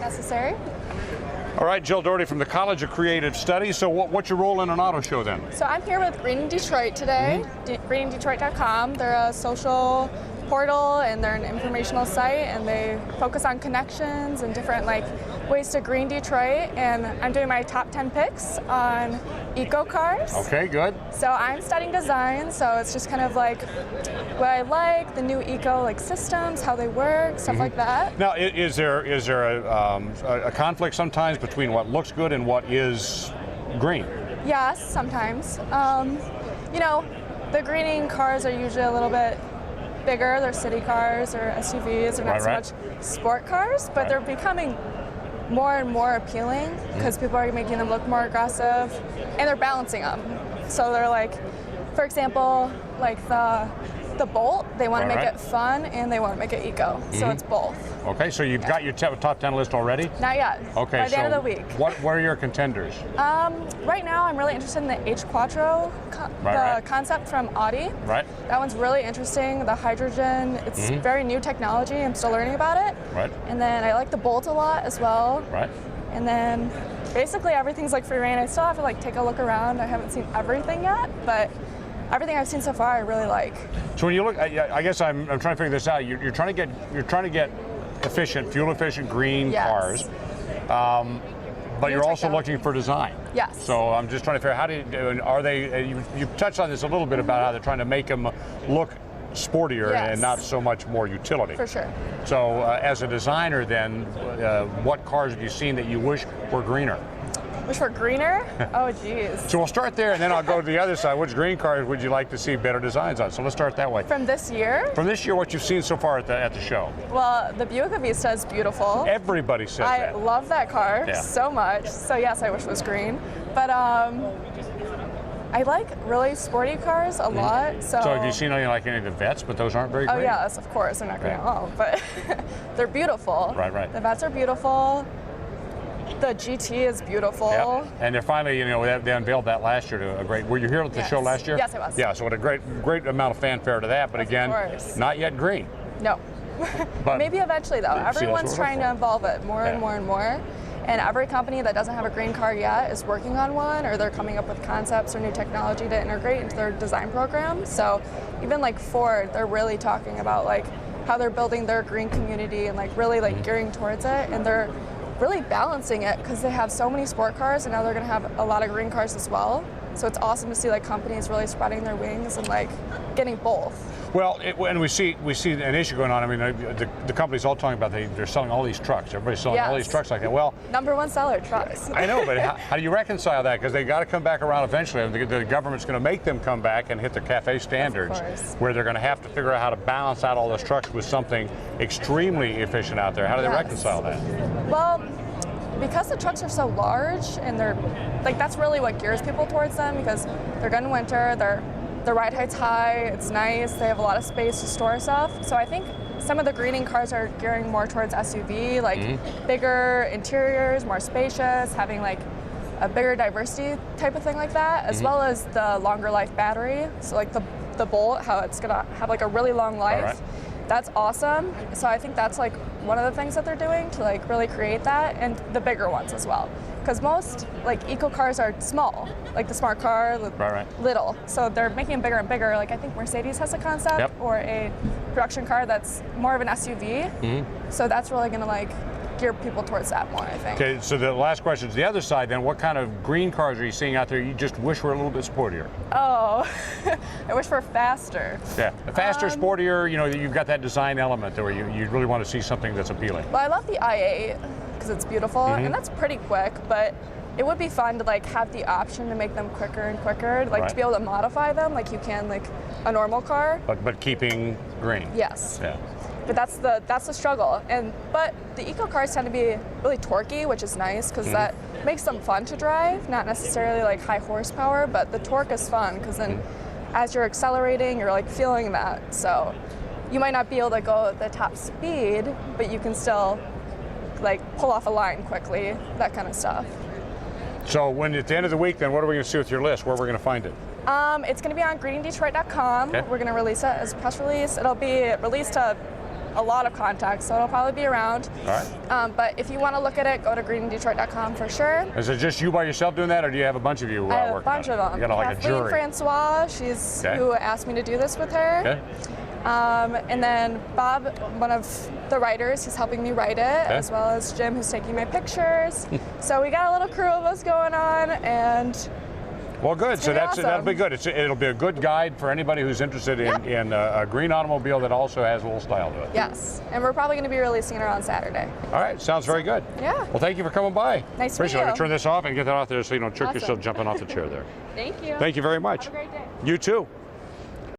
necessary. All right, Jill Dougherty from the College of Creative Studies. So what's your role in an auto show then? So I'm here with Green in Detroit today, greenindetroit.com. They're a social portal and they're an informational site, and they focus on connections and different ways to green Detroit. And I'm doing my top 10 picks on eco cars. Okay, good. So I'm studying design, so it's just kind of like what I like, the new eco systems, how they work, stuff like that. Now, is there a conflict sometimes between what looks good and what is green? Yes, sometimes. You know, the greening cars are usually a little bit bigger. They're city cars or SUVs, or not so much sport cars, but they're becoming more and more appealing because people are making them look more aggressive, and they're balancing them. So they're like, for example, like the Bolt, they want to make it fun and they want to make it eco. So it's both. Okay, so you've got your top 10 list already? Not yet. Okay, by the end of the week. What are your contenders? Right now, I'm really interested in the H Quattro, concept from Audi. Right. That one's really interesting. The hydrogen, it's very new technology. I'm still learning about it. Right. And then I like the Bolt a lot as well. Right. And then basically everything's free reign. I still have to take a look around. I haven't seen everything yet, but everything I've seen so far I really like. So when you look, I guess I'm trying to figure this out. You're trying to get efficient, fuel efficient green cars. But you're also looking for design. Yes. So I'm just trying to figure out, how do you, are they, you touched on this a little bit about how they're trying to make them look sportier and not so much more utility. For sure. So as a designer then, what cars have you seen that you wish were greener? Wish for greener? Oh, geez. So we'll start there, and then I'll go to the other side. Which green cars would you like to see better designs on? So let's start that way. From this year? From this year, what you've seen so far at the show? Well, the Buick Vista is beautiful. Everybody says that. I love that car so much. So yes, I wish it was green. But I like really sporty cars a lot. So have you seen any of the Vets? But those aren't very green. Oh yes, of course. They're not green at all, but they're beautiful. Right. The Vets are beautiful. The GT is beautiful. Yep. And they're finally, they unveiled that last year to a great. Were you here at the show last year? Yes, I was. Yeah, so what a great amount of fanfare to that. But again, not yet green. No. But maybe eventually though. Everyone's trying to involve it more and more and more. And every company that doesn't have a green car yet is working on one, or they're coming up with concepts or new technology to integrate into their design program. So even Ford, they're really talking about how they're building their green community and really gearing towards it, and they're really balancing it because they have so many sport cars, and now they're going to have a lot of green cars as well. So it's awesome to see companies really spreading their wings and getting both. Well, and we see an issue going on. I mean, the companies all talking about they're selling all these trucks. Everybody's selling all these trucks like that. Well, #1 seller, trucks. I know, but how do you reconcile that? Because they got to come back around eventually. The government's going to make them come back and hit the CAFE standards, where they're going to have to figure out how to balance out all those trucks with something extremely efficient out there. How do they reconcile that? Well, because the trucks are so large, and they're that's really what gears people towards them, because they're good in winter. Their ride height's high, it's nice, they have a lot of space to store stuff. So I think some of the greening cars are gearing more towards SUV, bigger interiors, more spacious, having a bigger diversity type of thing like that, as well as the longer life battery. So the Bolt, how it's gonna have a really long life. That's awesome. So I think that's one of the things that they're doing to really create that, and the bigger ones as well. Because most eco cars are small, the smart car, little. So they're making them bigger and bigger. I think Mercedes has a concept or a production car that's more of an SUV. So that's really going to gear people towards that more, I think. Okay, so the last question is the other side then. What kind of green cars are you seeing out there you just wish were a little bit sportier? Oh, I wish for faster. Yeah, faster, sportier, you've got that design element there where you really want to see something that's appealing. Well, I love the i8 because it's beautiful, and that's pretty quick, but it would be fun to have the option to make them quicker and quicker, to be able to modify them like you can a normal car. But keeping green. Yes. Yeah. But that's the struggle. But the eco cars tend to be really torquey, which is nice because that makes them fun to drive. Not necessarily high horsepower, but the torque is fun because then as you're accelerating, you're feeling that. So you might not be able to go at the top speed, but you can still pull off a line quickly, that kind of stuff. So at the end of the week, then what are we going to see with your list? Where are we going to find it? It's going to be on greenindetroit.com. We're going to release it as a press release. It'll be released to a lot of contacts, so it'll probably be around. All right. But if you want to look at it, go to greenindetroit.com for sure. Is it just you by yourself doing that, or do you have a bunch of you I have a working bunch on it? of them. You got like a Kathleen jury. Francois, she's who asked me to do this with her. Okay. And then Bob, one of the writers, he's helping me write it, as well as Jim, who's taking my pictures. So we got a little crew of us going on, and well, good. So awesome. that'll be good. It'll be a good guide for anybody who's interested in a green automobile that also has a little style to it. Yes, and we're probably going to be releasing it on Saturday. All right, sounds very good. Yeah. Well, thank you for coming by. Nice to meet Appreciate it. you. Let me turn this off and get that off there so you don't trick Awesome. yourself jumping off the chair there. Thank you. Thank you very much. Have a great day. You too.